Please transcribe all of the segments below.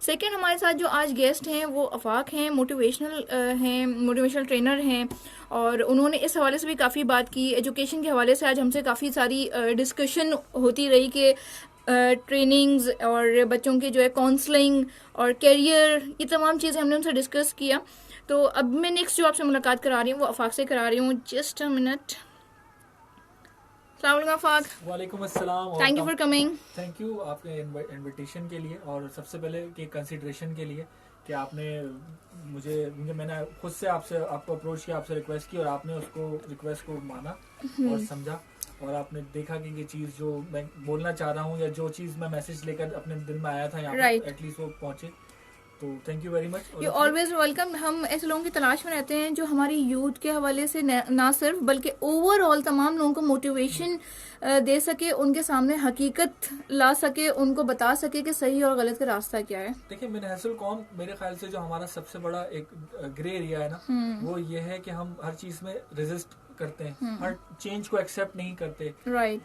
Second, हमारे साथ जो आज गेस्ट हैं वो आफाक हैं, मोटिवेशनल ट्रेनर हैं, और उन्होंने इस हवाले से भी काफ़ी बात की। एजुकेशन के हवाले से आज हमसे काफ़ी सारी डिस्कशन होती रही कि ट्रेनिंग्स और बच्चों के जो है काउंसलिंग और करियर, ये तमाम चीज़ें हमने उनसे डिस्कस किया। तो अब मैं नेक्स्ट जो आपसे मुलाकात करा रही हूँ वो आफाक से करा रही हूँ। Just a minute. अस्सलाम वालेकुम आफाक। वालेकुम अस्सलाम और thank you for coming. Thank you आपके इनविटेशन के लिए और सबसे पहले के कंसिडरेशन के लिए कि आपने मुझे मैंने खुद से आपसे आपको अप्रोच किया, आपसे रिक्वेस्ट की और आपने उसको रिक्वेस्ट को माना और समझा और आपने देखा कि ये चीज़ जो मैं बोलना चाह रहा हूँ या जो चीज़ मैं मैसेज लेकर अपने दिल में आया था यहाँ Right. पर एटलीस्ट वो पहुँचे। तो thank you very much. You always welcome. हम ऐसे लोगों की तलाश में रहते हैं जो हमारी यूथ के हवाले से ना सिर्फ बल्कि ओवरऑल तमाम लोगों को मोटिवेशन दे सके, उनके सामने हकीकत ला सके, उनको बता सके कि सही और गलत का रास्ता क्या है। देखिए मिनहसल कौम मेरे ख्याल से जो हमारा सबसे बड़ा एक ग्रे एरिया है ना, वो ये है कि हम हर चीज में रेजिस्ट करते हैं, हर चेंज को एक्सेप्ट नहीं करते, राइट।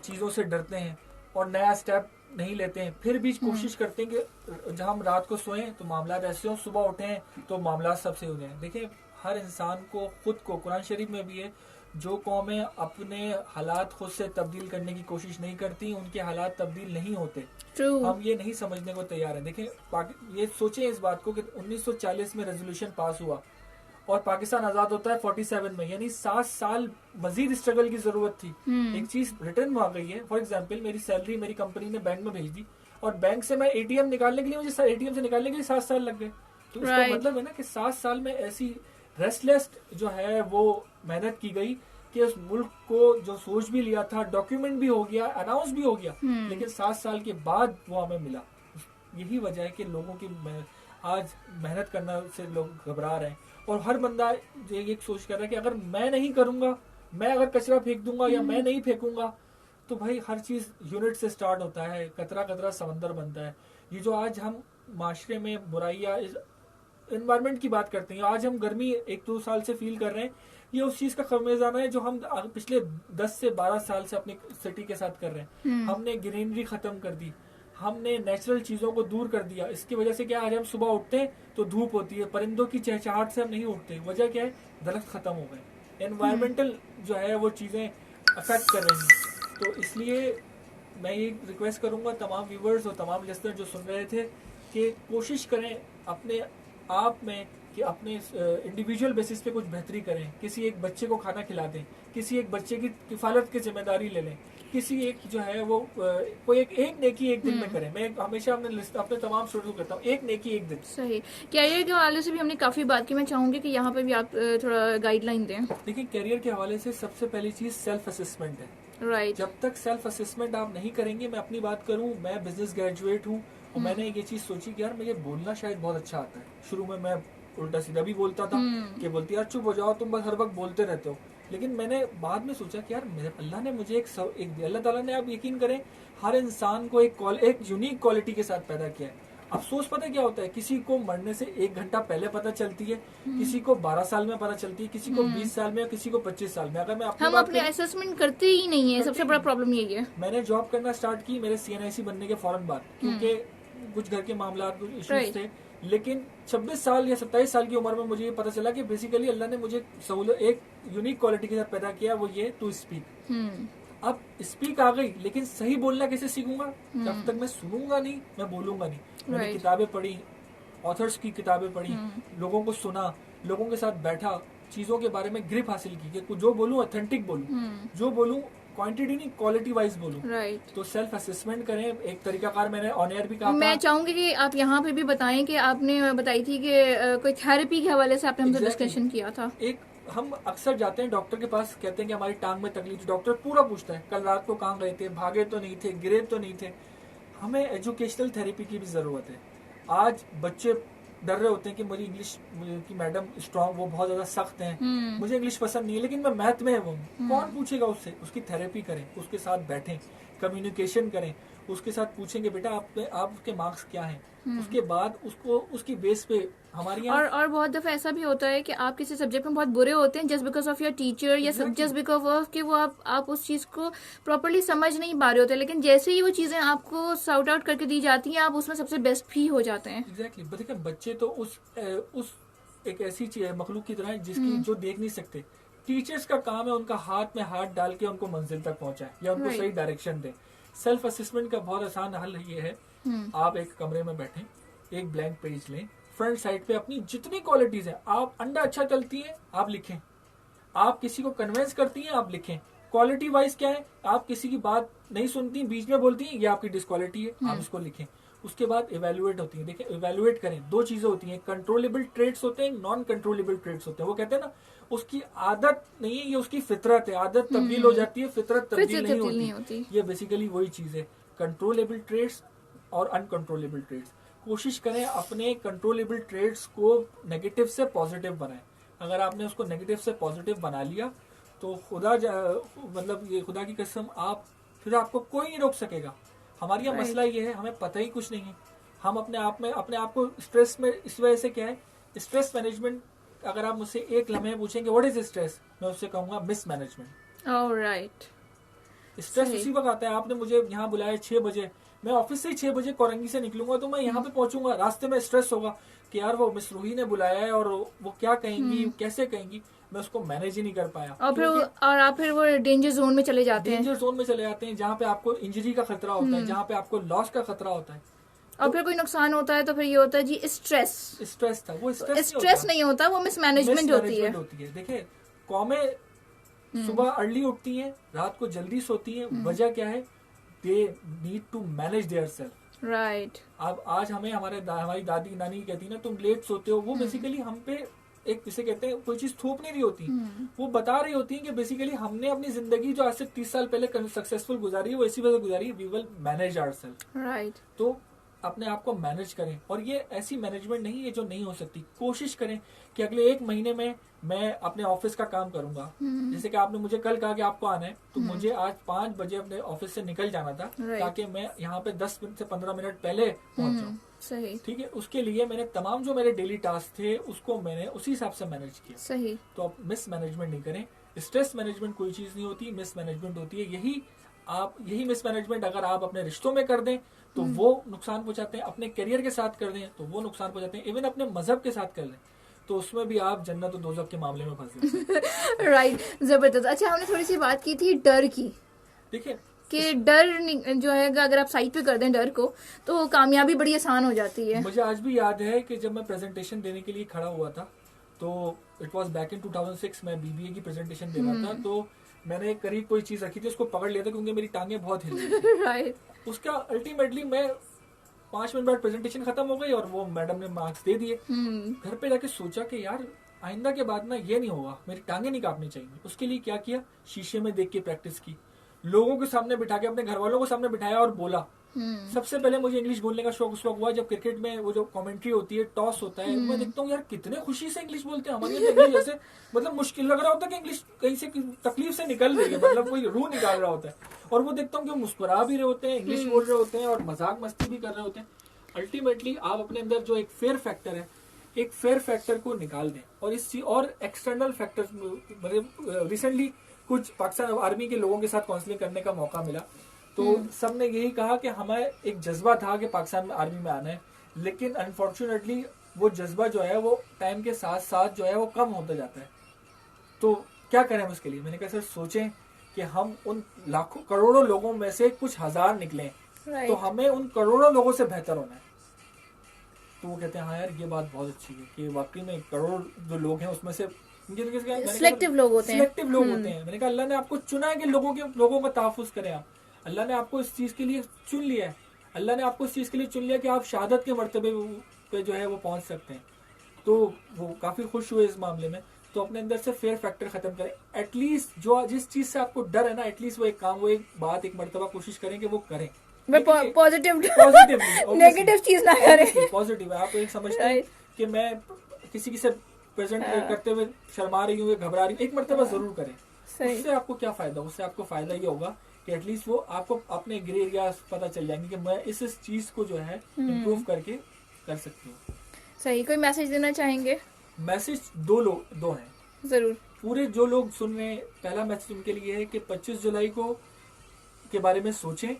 चीजों से डरते हैं और नया स्टेप नहीं लेते हैं। फिर भी कोशिश करते हैं कि जब हम रात को सोएं तो मामला ऐसे हो, सुबह उठें तो मामला सबसे हो जाए। देखिए हर इंसान को खुद को, कुरान शरीफ में भी है, जो कौमें अपने हालात खुद से तब्दील करने की कोशिश नहीं करती उनके हालात तब्दील नहीं होते। True. हम ये नहीं समझने को तैयार हैं। देखिए ये सोचें इस बात को कि 1940 में रेजोल्यूशन पास हुआ और पाकिस्तान आजाद होता है 47 में, यानी 7 साल मजीद स्ट्रगल की जरूरत थी। एक चीज रिटर्न में आ गई है। फॉर एग्जाम्पल मेरी सैलरी मेरी कंपनी ने बैंक में भेज दी और बैंक से मैं एटीएम निकालने के लिए मुझे एटीएम से निकालने के लिए 7 साल लग गए। तो इसका मतलब है ना कि 7 साल में ऐसी रेस्टलेस जो है वो मेहनत की गई कि उस मुल्क को जो सोच भी लिया था, डॉक्यूमेंट भी हो गया, अनाउंस भी हो गया, लेकिन 7 साल के बाद वो हमें मिला। यही वजह है कि लोगों की आज मेहनत करना से लोग घबरा रहे हैं और हर बंदा ये सोच कर रहा है कि अगर मैं नहीं करूंगा, मैं अगर कचरा फेंक दूंगा या मैं नहीं फेंकूंगा, तो भाई हर चीज यूनिट से स्टार्ट होता है, कतरा कतरा समंदर बनता है। ये जो आज हम माशरे में बुराइयां, एनवायरनमेंट की बात करते हैं, आज हम गर्मी 1-2 साल से फील कर रहे हैं, ये उस चीज का खमेजाना है जो हम पिछले 10 से 12 साल से अपनी सिटी के साथ कर रहे हैं। हमने ग्रीनरी खत्म कर दी, हमने नेचुरल चीजों को दूर कर दिया। इसकी वजह से क्या, आज हम सुबह उठते हैं तो धूप होती है, परिंदों की चहचहाट से हम नहीं उठते। वजह क्या है, दरख्त खत्म हो गए, एनवायरमेंटल जो है वो चीजें अफेक्ट कर रही हैं। तो इसलिए मैं ये रिक्वेस्ट करूंगा तमाम व्यूवर्स और तमाम लिसनर जो सुन रहे थे कि कोशिश करें अपने आप में कि अपने इंडिविजुअल बेसिस पे कुछ बेहतरी करें। किसी एक बच्चे को खाना खिला दें, किसी एक बच्चे की किफालत की जिम्मेदारी ले लें, किसी एक जो है वो कोई एक नेकी एक दिन में करें। मैं हमेशा अपने तमाम स्टूडेंट्स को कहता हूँ, एक नेकी एक दिन। सही। कैरियर के हवाले से भी हमने काफी बात की, मैं चाहूंगी कि यहाँ पे भी आप थोड़ा गाइडलाइन दें। देखिए कैरियर के हवाले से सबसे पहली चीज सेल्फ असेसमेंट है। राइट। जब तक सेल्फ असेसमेंट आप नहीं करेंगे, मैं अपनी बात करूं, मैं बिजनेस ग्रेजुएट हूं और मैंने ये चीज सोची कि यार मुझे बोलना शायद बहुत अच्छा आता है। शुरू में मैं उल्टा सीधा भी बोलता था कि बोलती यार चुप हो जाओ, तुम बस हर वक्त बोलते रहते हो। लेकिन मैंने बाद में सोचा कि यार अल्लाह ने मुझे एक अल्लाह ताला ने, आप यकीन करें, हर इंसान को एक यूनिक क्वालिटी के साथ पैदा किया है। अफसोस पता क्या होता है, किसी को मरने से 1 घंटा पहले पता चलती है, किसी को 12 साल में पता चलती है, किसी को 20 साल में, किसी को 25 साल में। अगर मैं हम अपने असेसमेंट करते ही नहीं है, सबसे बड़ा प्रॉब्लम यही है। मैंने जॉब करना स्टार्ट की मेरे CNIC बनने के फौरन बाद, क्योंकि कुछ घर के मामला, कुछ इश्यूज थे। लेकिन 26 साल या 27 साल की उम्र में मुझे ये पता चला कि बेसिकली अल्लाह ने मुझे सहूलत एक यूनिक क्वालिटी के साथ पैदा किया, वो ये टू स्पीक। अब स्पीक आ गई, लेकिन सही बोलना कैसे सीखूंगा जब तक मैं सुनूंगा नहीं, मैं बोलूंगा नहीं। मैंने किताबें पढ़ी, ऑथर्स की किताबें पढ़ी, लोगों को सुना, लोगों के साथ बैठा, चीजों के बारे में ग्रिप हासिल की कि जो बोलूं ऑथेंटिक बोलूं, जो बोलूं क्वांटिटी नहीं क्वालिटी वाइज बोलूं। राइट। तो सेल्फ असेसमेंट करें। एक तरीकाकार मैंने ऑन एयर भी कहा मैं चाहूंगी कि आप यहाँ पे भी बताएं कि आपने बताई थी कि कोई थेरेपी के हवाले से आपने हमसे डिस्कशन किया था। एक हम अक्सर जाते हैं डॉक्टर के पास, कहते हैं कि हमारी टांग में तकलीफ। डॉक्टर पूरा पूछता है कल रात को कहाँ गए थे, भागे तो नहीं थे, गिरे तो नहीं थे। हमें एजुकेशनल थेरेपी की भी जरूरत है। आज बच्चे डर रहे होते हैं कि मेरी इंग्लिश की मैडम स्ट्रांग, वो बहुत ज्यादा सख्त हैं, मुझे इंग्लिश पसंद नहीं है, लेकिन मैं मैथ में है वो। कौन पूछेगा उससे? उसकी थेरेपी करें, उसके साथ बैठें, कम्युनिकेशन करें, उसके साथ पूछेंगे बेटा आपके मार्क्स क्या हैं, उसके बाद उसको उसकी बेस पे हमारी और बहुत दफा ऐसा भी होता है कि आप किसी सब्जेक्ट में बहुत बुरे होते हैं just because of your teacher या जस्ट बिकॉज ऑफ कि वो आप उस चीज को प्रॉपरली समझ नहीं पा रहे होते, लेकिन जैसे ही वो चीजें आपको सॉर्ट आउट करके दी जाती हैं आप उसमें सबसे बेस्ट भी हो जाते हैं। एग्जैक्टली देखिए बच्चे तो उस एक ऐसी चीज है मखलूक की तरह जिसकी जो देख नहीं सकते। टीचर्स का काम है उनका हाथ में हाथ डाल के उनको मंजिल तक पहुंचाए या उनको सही डायरेक्शन दे। सेल्फ असेसमेंट का बहुत आसान हल ये है, आप एक कमरे में बैठे, एक ब्लैंक पेज लें, फ्रंट साइड पे अपनी जितनी क्वालिटीज है, आप अंडा अच्छा चलती है आप लिखें, आप किसी को कन्विंस करती हैं आप लिखें। क्वालिटी वाइज क्या है, आप किसी की बात नहीं सुनती बीच में बोलती हैं, ये आपकी डिसक्वालिटी है, आप इसको लिखें। उसके बाद इवेल्युएट होती है। देखिए इवेल्युएट करें, दो चीजें होती हैं, कंट्रोलेबल ट्रेड्स होते हैं, नॉन कंट्रोलेबल ट्रेड्स होते हैं। वो कहते हैं ना उसकी आदत नहीं है, ये उसकी फितरत है, आदत तब्दील हो जाती है, फितरत तब्दील नहीं होती। ये बेसिकली वही चीज है, कंट्रोलेबल ट्रेड्स और अनकंट्रोलेबल ट्रेड्स। कोशिश करें अपने कंट्रोलेबल ट्रेड्स को नेगेटिव से पॉजिटिव बनाएं। अगर आपने उसको नेगेटिव से पॉजिटिव बना लिया तो मतलब ये खुदा की कसम आप फिर आपको कोई नहीं रोक सकेगा। हमारी यहाँ मसला ये है, हमें पता ही कुछ नहीं है। हम अपने आप को स्ट्रेस में इस वजह से क्या है, स्ट्रेस मैनेजमेंट। अगर आप मुझसे एक लम्हे पूछेंगे व्हाट इज स्ट्रेस, मैं उससे कहूंगा मिस मैनेजमेंट। ऑलराइट, स्ट्रेस उसी वक्त आता है, आपने मुझे यहाँ बुलाया 6 बजे, मैं ऑफिस से ही 6 बजे कोरंगी से निकलूंगा तो मैं यहाँ पे पहुंचूंगा, रास्ते में स्ट्रेस होगा कि यार वो मिस रूही ने बुलाया है और वो क्या कहेंगी, कैसे कहेंगी, मैं उसको मैनेज ही नहीं कर पाया। और आप फिर वो डेंजर जोन में चले जाते हैं, जहाँ पे आपको इंजरी का खतरा होता है, जहाँ पे आपको लॉस का खतरा होता है, और फिर कोई नुकसान होता है तो फिर ये होता है जी स्ट्रेस था, वो स्ट्रेस नहीं होता, वो मिसमैनेजमेंट होती है। देखिए कौमें सुबह अर्ली उठती हैं, रात को जल्दी सोती हैं, वजह क्या है, they need to manage their self. Right. अब आज हमारी दादी नानी कहती है ना तुम लेट सोते हो, वो बेसिकली हम पे एक जिसे कहते हैं कोई चीज थोप नहीं रही होती, वो बता रही होती है कि बेसिकली हमने अपनी जिंदगी जो आज से 30 साल पहले सक्सेसफुल गुजारी है वो इसी वजह गुजारी है, we will manage ourself. Right. तो अपने आप को मैनेज करें, और ये ऐसी मैनेजमेंट नहीं है जो नहीं हो सकती। कोशिश करें कि अगले 1 महीने में मैं अपने ऑफिस का काम करूंगा। जैसे कि आपने मुझे कल कहा कि आपको आना है, तो मुझे आज 5 बजे अपने ऑफिस से निकल जाना था, ताकि मैं यहाँ पे 10 से 15 मिनट पहले पहुंच जाऊँ। सही। ठीक है, उसके लिए मैंने तमाम जो मेरे डेली टास्क थे उसको मैंने उसी हिसाब से मैनेज किया। सही। तो आप मिस मैनेजमेंट नहीं करें। स्ट्रेस मैनेजमेंट कोई चीज नहीं होती, मिस मैनेजमेंट होती है। यही मिस मैनेजमेंट अगर आप अपने रिश्तों में कर दें तो वो नुकसान पहुंचाते हैं, अपने करियर के साथ कर दें तो वो नुकसान पहुंचाते हैं, इवन अपने मजहब के साथ कर लें तो उसमें भी आप जन्नत और दोज़ख के मामले में फंस जाते। राइट, जबरदस्त। अच्छा, हमने थोड़ी सी बात की थी डर की। देखिए कि डर जो है अगर आप साइड पे कर दें डर को तो कामयाबी बड़ी आसान हो जाती है। मुझे आज भी याद है कि जब मैं प्रेजेंटेशन देने के लिए खड़ा हुआ था, तो इट वाज बैक इन 2006, मैं बीबीए की प्रेजेंटेशन दे रहा था, तो मैंने करीब कोई चीज रखी थी, उसको पकड़ लिया था क्योंकि मेरी टांगे बहुत हिल रही थी। राइट। उसका अल्टीमेटली मैं 5 मिनट बाद प्रेजेंटेशन खत्म हो गई और वो मैडम ने मार्क्स दे दिए। घर पे जाके सोचा कि यार आइंदा के बाद ना ये नहीं होगा, मेरी टांगे नहीं काटनी चाहिए। उसके लिए क्या किया, शीशे में देख के प्रैक्टिस की, लोगों के सामने बिठा के, अपने घर वालों को सामने बिठाया और बोला। सबसे पहले मुझे इंग्लिश बोलने का शौक उस वक्त हुआ जब क्रिकेट में वो जो कमेंट्री होती है, टॉस होता है, मैं देखता हूँ यार कितने खुशी से इंग्लिश बोलते हैं। हमारे इंग्लिश जैसे मतलब मुश्किल लग रहा होता है कि इंग्लिश कहीं से तकलीफ से निकल रही है, मतलब कोई रूह निकाल रहा होता है, और वो देखता हूँ कि वो मुस्कुरा भी रहे होते हैं, इंग्लिश बोल रहे होते हैं और मजाक मस्ती भी कर रहे होते हैं। अल्टीमेटली आप अपने अंदर जो एक फेयर फैक्टर है, एक फेयर फैक्टर को निकाल दें। और एक्सटर्नल फैक्टर्स, मतलब रिसेंटली कुछ पाकिस्तान आर्मी के लोगों के साथ काउंसलिंग करने का मौका मिला, तो सबने यही कहा कि हमें एक जज्बा था कि पाकिस्तान में आर्मी में आना है, लेकिन अनफॉर्चुनेटली वो जज्बा जो है वो टाइम के साथ साथ जो है वो कम होता जाता है। तो क्या करें हम उसके लिए? मैंने कहा सर सोचें कि हम उन लाखों करोड़ों लोगों में से कुछ हजार निकलें, तो हमें उन करोड़ों लोगों से बेहतर होना है। तो वो कहते हैं हाँ यार ये बात बहुत अच्छी है कि वाकई में करोड़ जो लोग हैं उसमें से सिलेक्टिव लोग होते हैं। मैंने कहा अल्लाह ने आपको चुना है कि लोगों का तहफ़्फ़ुज़ करें आप। अल्लाह ने आपको इस चीज के लिए चुन लिया है, अल्लाह ने आपको इस चीज के लिए चुन लिया कि आप शहादत के मर्तबे पे जो है वो पहुंच सकते हैं। तो वो काफी खुश हुए इस मामले में। तो अपने अंदर से फेयर फैक्टर खत्म करें। एटलीस्ट जो जिस चीज से आपको डर है ना, एटलीस्ट वो एक काम, वो एक बात, एक मर्तबा कोशिश करें कि वो करें। पॉजिटिव नेगेटिव चीज ना करें, पॉजिटिव। आप एक समझते हैं कि मैं किसी से प्रेजेंट करते हुए शर्मा रही हूँ, घबरा रही हूँ, एक मर्तबा जरूर करें। उससे आपको क्या फायदा? उससे आपको फायदा ये होगा कि एटलीस्ट वो आपको अपने ग्रे एरिया पता चल जाएंगे कि मैं इस चीज को जो है इम्प्रूव करके कर सकती हूँ। सही, कोई मैसेज देना चाहेंगे? मैसेज दो हैं जरूर। पूरे जो लोग सुन रहे हैं, पहला मैसेज उनके लिए है कि 25 जुलाई को के बारे में सोचें।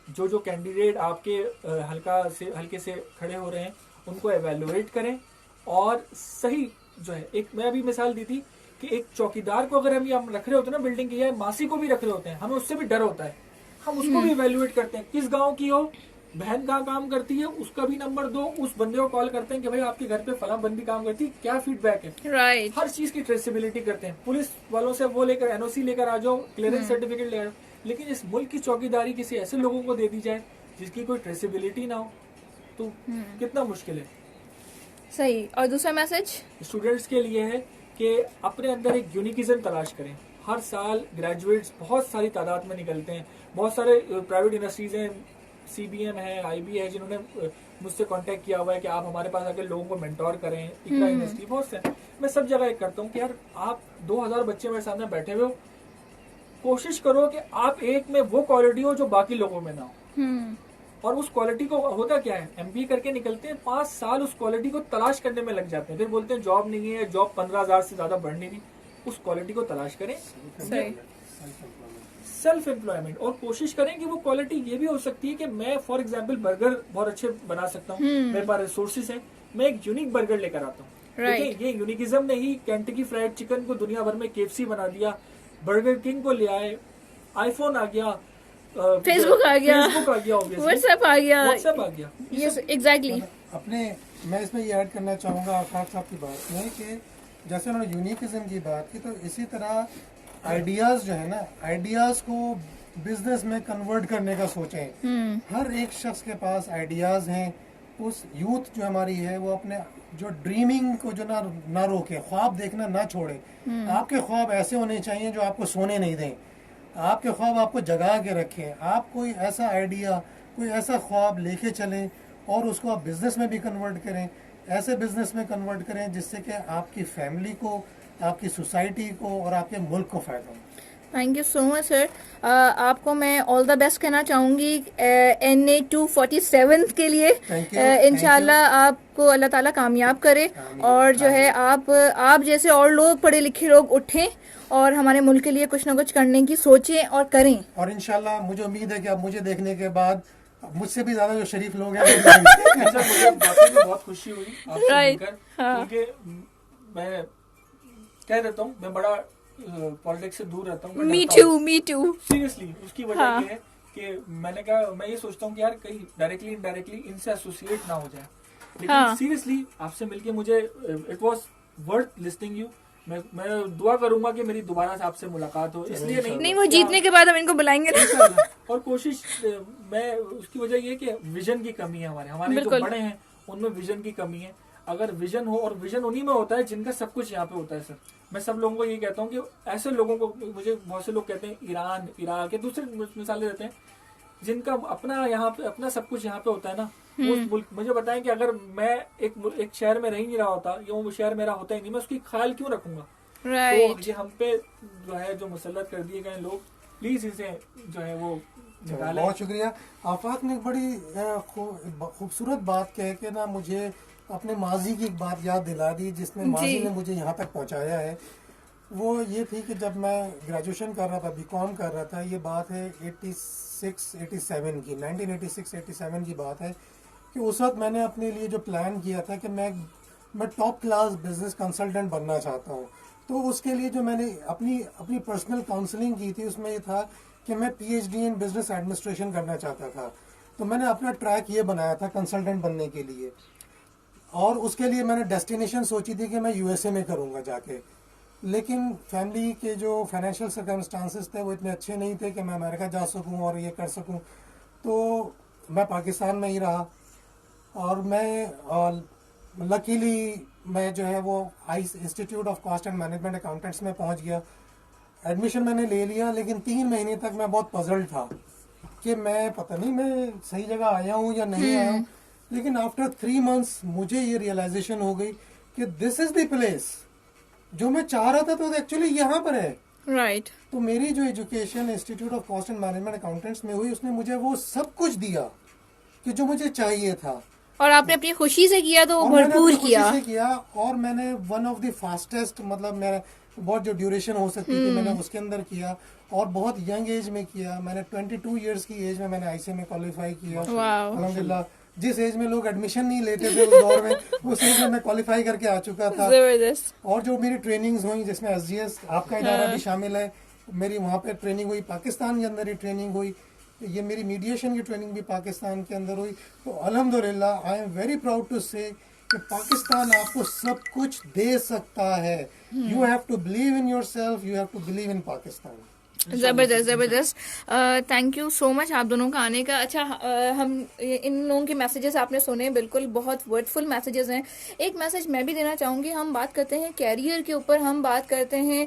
जो कैंडिडेट आपके हल्के से खड़े हो रहे हैं उनको एवेलुएट करें और सही जो है, एक मैं अभी मिसाल दी थी कि एक चौकीदार को अगर हम रख रहे होते हैं ना बिल्डिंग की, या मासी को भी रख रहे होते हैं, हमें उससे भी डर होता है, हम उसको भी एवेलुएट करते हैं। किस गांव की हो, बहन कहाँ काम करती है, उसका भी नंबर दो, उस बंदे को कॉल करते हैं कि भाई आपके घर पे फला बंदी काम करती है, क्या फीडबैक है। राइट। हर चीज की ट्रेसेबिलिटी करते हैं। पुलिस वालों से वो लेकर एनओसी लेकर आ जाओ, क्लियरेंस सर्टिफिकेट ले आओ, लेकिन इस मुल्क की चौकीदारी किसी ऐसे लोगों को दे दी जाए जिसकी कोई ट्रेसेबिलिटी ना हो, तो कितना मुश्किल है। सही। और दूसरा मैसेज स्टूडेंट्स के लिए है कि अपने अंदर एक यूनिकिज्म तलाश करें। हर साल ग्रेजुएट्स बहुत सारी तादाद में निकलते हैं, बहुत सारे प्राइवेट इंडस्ट्रीज हैं, CBM है, IB है, जिन्होंने मुझसे कांटेक्ट किया हुआ है कि आप हमारे पास आकर लोगों को मेंटोर करें। इकरा यूनिवर्सिटी, बहुत से मैं सब जगह एक करता हूँ कि यार आप 2000 बच्चे मेरे सामने बैठे हुए हो, कोशिश करो कि आप एक में वो क्वालिटी हो जो बाकी लोगों में ना हो। और उस क्वालिटी को होता क्या है, MBA करके निकलते हैं, 5 साल उस क्वालिटी को तलाश करने में लग जाते हैं, फिर बोलते हैं जॉब नहीं है, जॉब 15,000 से ज्यादा बढ़ नहीं रही। उस क्वालिटी को तलाश करें, सेल्फ एम्प्लॉयमेंट, और कोशिश करें कि वो क्वालिटी ये भी हो सकती है कि मैं फॉर एग्जांपल बर्गर बहुत अच्छे बना सकता हूँ, मेरे पास रिसोर्सेज हैं, मैं एक यूनिक बर्गर लेकर आता हूँ। देखिए ये यूनिकिज्म ने ही केंटकी फ्राइड चिकन को दुनिया भर में KFC बना दिया, बर्गर किंग को ले आए, आईफोन आ गया, फेसबुक आ गया, व्हाट्सएप आ गया। Yes exactly. अपने मैं इसमें ये ऐड करना चाहूँगा आफाक साहब की बात में कि जैसे उन्होंने यूनिकिज्म की बात की, तो इसी तरह आइडियाज जो है ना, आइडियाज को बिजनेस में कन्वर्ट करने का सोचें। हर एक शख्स के पास आइडियाज हैं। उस यूथ जो हमारी है वो अपने जो ड्रीमिंग को जो ना रोके, ख्वाब देखना ना छोड़े। आपके ख्वाब ऐसे होने चाहिए जो आपको सोने नहीं दें, आपके ख्वाब आपको जगा के रखें। आप कोई ऐसा आइडिया, कोई ऐसा ख्वाब लेके चलें और उसको आप बिजनेस में भी कन्वर्ट करें। ऐसे बिजनेस में कन्वर्ट करें जिससे कि आपकी फैमिली को, आपकी सोसाइटी को और आपके मुल्क को फ़ायदा हो। Thank you so much sir. आपको मैं ऑल द बेस्ट कहना चाहूँगी NA 247 के लिए। इंशाल्लाह आपको अल्लाह ताला कामयाब करे और जो है आप जैसे और लोग, पढ़े लिखे लोग उठें और हमारे मुल्क के लिए कुछ ना कुछ करने की सोचें और करें। और इंशाल्लाह मुझे उम्मीद है कि आप मुझे देखने के बाद मुझसे भी ज्यादा जो शरीफ लोग हैं मुझे बहुत खुशी हुई आपसे मिलकर, क्योंकि मैं कह देता हूँ मैं बड़ा पॉलिटिक्स से दूर रहता हूँ। मी टू सीरियसली उसकी वजह ये है कि मैंने कहा, मैं ये सोचता हूँ कि यार कहीं डायरेक्टली इनडायरेक्टली इनसे एसोसिएट ना हो जाए, लेकिन सीरियसली आपसे मिलके मुझे it was worth listening you. मैं दुआ करूंगा कि मेरी दोबारा से आपसे मुलाकात हो, इसलिए नहीं वो जीतने के बाद हम इनको बुलाएंगे ना। और कोशिश मैं उसकी वजह ये कि विजन की कमी है, हमारे जो बड़े हैं उनमें विजन की कमी है। अगर विजन हो, और विजन उन्हीं में होता है जिनका सब कुछ यहाँ पे होता है। सर मैं सब लोगों को ये कहता हूँ कि ऐसे लोगों को, मुझे बहुत से लोग कहते हैं ईरान, इराक या दूसरे मिसालें देते हैं, जिनका अपना यहाँ पे अपना सब कुछ यहाँ पे होता है ना, उस मुल्क मुझे बताएं कि अगर मैं एक शहर में रह नहीं रहा होता, या वो शहर मेरा होता ही नहीं, मैं उसकी ख्याल क्यों रखूंगा। तो ये हम पे जो है जो मुसल्लत कर दिए गए लोग, प्लीज इसे जो है वो निकालें। बहुत शुक्रिया। आफाक ने बड़ी खूबसूरत बात कह के ना मुझे अपने माजी की एक बात याद दिला दी, जिसने माजी ने मुझे यहाँ तक पहुँचाया है। वो ये थी कि जब मैं ग्रेजुएशन कर रहा था, BCom कर रहा था, ये बात है 86-87 की, 1986-87 की बात है कि उस वक्त मैंने अपने लिए जो प्लान किया था कि मैं टॉप क्लास बिजनेस कंसल्टेंट बनना चाहता हूँ। तो उसके लिए जो मैंने अपनी पर्सनल काउंसलिंग की थी, उसमें ये था कि मैं PhD इन बिजनेस एडमिनिस्ट्रेशन करना चाहता था। तो मैंने अपना ट्रैक ये बनाया था कंसल्टेंट बनने के लिए, और उसके लिए मैंने डेस्टिनेशन सोची थी कि मैं USA में करूँगा जाके। लेकिन फैमिली के जो फाइनेंशियल सर्कमस्टांसेस थे वो इतने अच्छे नहीं थे कि मैं अमेरिका जा सकूं और ये कर सकूं, तो मैं पाकिस्तान में ही रहा। और मैं लकीली मैं जो है वो ICE institute of cost and management accountants में पहुंच गया। एडमिशन मैंने ले लिया, लेकिन 3 महीने तक मैं बहुत पजल्ड था कि मैं पता नहीं मैं सही जगह आया हूँ या नहीं आया हूँ। लेकिन आफ्टर 3 मंथ्स मुझे ये रियलाइजेशन हो गई कि दिस इज द प्लेस जो मैं चाह रहा था, तो एक्चुअली यहाँ पर है। राइट। तो मेरी जो education institute of cost and management accountants में हुई, उसने मुझे वो सब कुछ दिया कि जो मुझे चाहिए था, और आपने अपनी खुशी से किया तो और मैंने भरपूर अपनी खुशी किया। से किया। और मैंने वन ऑफ द फास्टेस्ट, मतलब मैं बहुत जो ड्यूरेशन हो सकती थी मैंने उसके अंदर किया, और बहुत यंग एज में किया। मैंने 22 इयर्स की एज में मैंने आईसीए में क्वालिफाई किया वाह। अल्हम्दुलिल्लाह। जिस एज में लोग एडमिशन नहीं लेते थे उस दौर में, उस एज में मैं क्वालिफाई करके आ चुका था। जबरदस्त। और जो मेरी ट्रेनिंग्स हुई, जिसमें एसजीएस आपका इदारा भी शामिल है, मेरी वहाँ पे ट्रेनिंग हुई, पाकिस्तान के अंदर ही ट्रेनिंग हुई, ये मेरी मीडिएशन की ट्रेनिंग भी पाकिस्तान के अंदर हुई। तो अल्हम्दुलिल्लाह I am very proud to say कि पाकिस्तान आपको सब कुछ दे सकता है। You have to believe in yourself, you have to believe in Pakistan. जबरदस्त जबरदस्त। थैंक यू सो मच आप दोनों का आने का। अच्छा, हम इन लोगों के मैसेजेस आपने सुने, बिल्कुल बहुत वर्डफुल मैसेजेस हैं। एक मैसेज मैं भी देना चाहूँगी। हम बात करते हैं कैरियर के ऊपर, हम बात करते हैं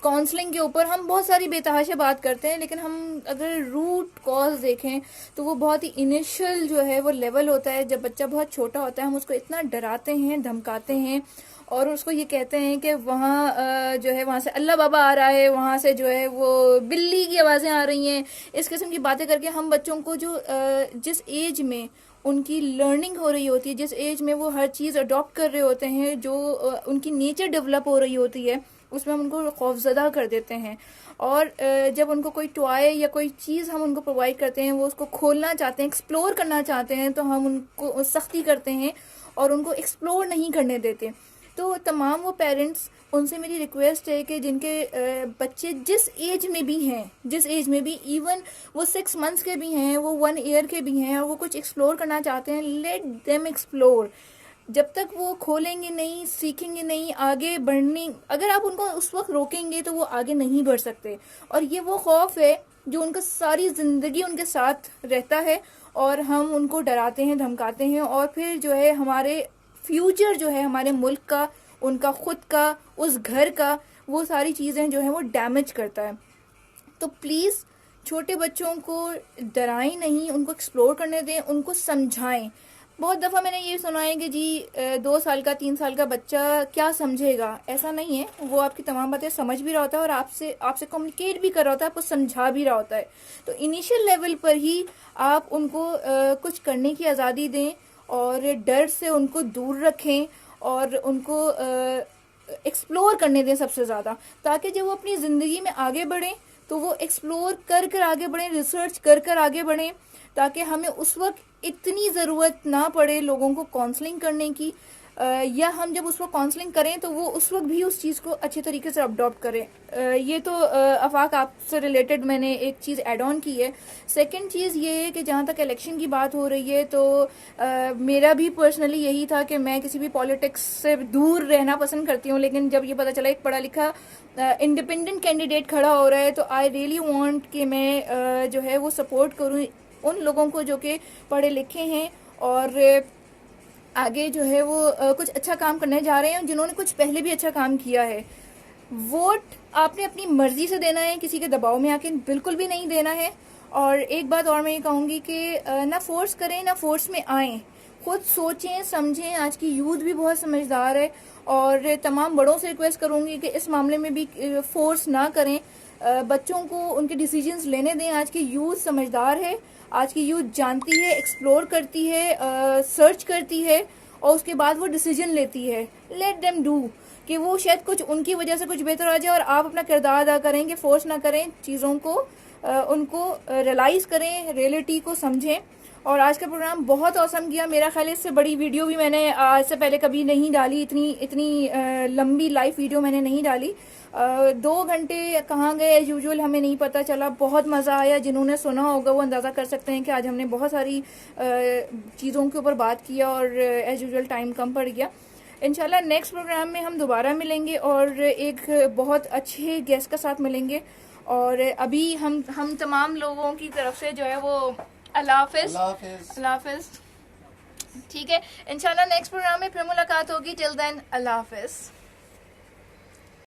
काउंसलिंग के ऊपर, हम बहुत सारी बेतहाशा बात करते हैं, लेकिन हम अगर रूट कॉज देखें तो वो बहुत ही इनिशियल जो है वो लेवल होता है। जब बच्चा बहुत छोटा होता है हम उसको इतना डराते हैं, धमकाते हैं, और उसको ये कहते हैं कि वहाँ जो है वहाँ से अल्लाह बाबा आ रहा है, वहाँ से जो है वो बिल्ली की आवाज़ें आ रही हैं, इस किस्म की बातें करके हम बच्चों को जो जिस एज में उनकी लर्निंग हो रही होती है, जिस एज में वो हर चीज़ अडॉप्ट कर रहे होते हैं, जो उनकी नेचर डेवलप हो रही होती है, उसमें हम उनको खौफजदा कर देते हैं। और जब उनको कोई टॉय या कोई चीज़ हम उनको प्रोवाइड करते हैं, वो उसको खोलना चाहते हैं, एक्सप्लोर करना चाहते हैं, तो हम उनको सख्ती करते हैं और उनको एक्सप्लोर नहीं करने देते। तो तमाम वो पेरेंट्स, उनसे मेरी रिक्वेस्ट है कि जिनके बच्चे जिस एज में भी हैं, जिस एज में भी, इवन वो 6 मंथ्स के भी हैं, वो 1 ईयर के भी हैं, और वो कुछ एक्सप्लोर करना चाहते हैं, लेट देम एक्सप्लोर। जब तक वो खोलेंगे नहीं, सीखेंगे नहीं, आगे बढ़ने, अगर आप उनको उस वक्त रोकेंगे तो वो आगे नहीं बढ़ सकते। और ये वो खौफ है जो उनका सारी ज़िंदगी उनके साथ रहता है, और हम उनको डराते हैं, धमकाते हैं, और फिर जो है हमारे फ्यूचर जो है हमारे मुल्क का, उनका खुद का, उस घर का, वो सारी चीज़ें जो है वो डैमेज करता है। तो प्लीज़ छोटे बच्चों को डराएं नहीं, उनको एक्सप्लोर करने दें, उनको समझाएं। बहुत दफ़ा मैंने ये सुना है कि जी 2 साल का, 3 साल का बच्चा क्या समझेगा। ऐसा नहीं है, वो आपकी तमाम बातें समझ भी रहा होता है और आपसे कम्युनिकेट भी कर रहा होता है, आपको समझा भी रहा होता है। तो इनिशियल लेवल पर ही आप उनको कुछ करने की आज़ादी दें, और डर से उनको दूर रखें, और उनको एक्सप्लोर करने दें सबसे ज़्यादा, ताकि जब वो अपनी ज़िंदगी में आगे बढ़ें तो वो एक्सप्लोर कर कर आगे बढ़ें, रिसर्च कर कर आगे बढ़ें, ताकि हमें उस वक्त इतनी ज़रूरत ना पड़े लोगों को काउंसलिंग करने की, या हम जब उस वक्त काउंसलिंग करें तो वो उस वक्त भी उस चीज़ को अच्छे तरीके से अडॉप्ट करें। ये तो आफाक आपसे रिलेटेड मैंने एक चीज़ ऐड ऑन की है। सेकंड चीज़ ये है कि जहाँ तक इलेक्शन की बात हो रही है, तो मेरा भी पर्सनली यही था कि मैं किसी भी पॉलिटिक्स से दूर रहना पसंद करती हूँ, लेकिन जब ये पता चला एक पढ़ा लिखा इंडिपेंडेंट कैंडिडेट खड़ा हो रहा है, तो आई रियली वांट कि मैं जो है वो सपोर्ट करूँ उन लोगों को जो कि पढ़े लिखे हैं और आगे जो है वो कुछ अच्छा काम करने जा रहे हैं, जिन्होंने कुछ पहले भी अच्छा काम किया है। वोट आपने अपनी मर्जी से देना है, किसी के दबाव में आके बिल्कुल भी नहीं देना है। और एक बात और मैं ये कहूँगी कि ना फोर्स करें ना फोर्स में आएँ, खुद सोचें समझें। आज की यूथ भी बहुत समझदार है, और तमाम बड़ों से रिक्वेस्ट करूँगी कि इस मामले में भी फोर्स ना करें, बच्चों को उनके डिसीजंस लेने दें। आज की यूथ समझदार है, आज की यूथ जानती है, एक्सप्लोर करती है, सर्च करती है, और उसके बाद वो डिसीजन लेती है। लेट देम डू, कि वो शायद कुछ उनकी वजह से कुछ बेहतर आ जाए, और आप अपना किरदार अदा करें कि फोर्स ना करें चीज़ों को, उनको रियलाइज़ करें, रियलिटी को समझें। और आज का प्रोग्राम बहुत औसम गया। मेरा ख्याल है इससे बड़ी वीडियो भी मैंने आज से पहले कभी नहीं डाली, इतनी लंबी लाइव वीडियो मैंने नहीं डाली। 2 घंटे कहाँ गए एज यूजुअल हमें नहीं पता चला। बहुत मज़ा आया, जिन्होंने सुना होगा वो अंदाज़ा कर सकते हैं कि आज हमने बहुत सारी चीज़ों के ऊपर बात किया, और एज यूजुअल टाइम कम पड़ गया। इंशाल्लाह नेक्स्ट प्रोग्राम में हम दोबारा मिलेंगे और एक बहुत अच्छे गेस्ट के साथ मिलेंगे। और अभी हम तमाम लोगों की तरफ से जो है वो अल्लाह हाफिज़। ठीक है, इंशाल्लाह नेक्स्ट प्रोग्राम में फिर मुलाकात होगी। टिल देन अल्लाह हाफिज़।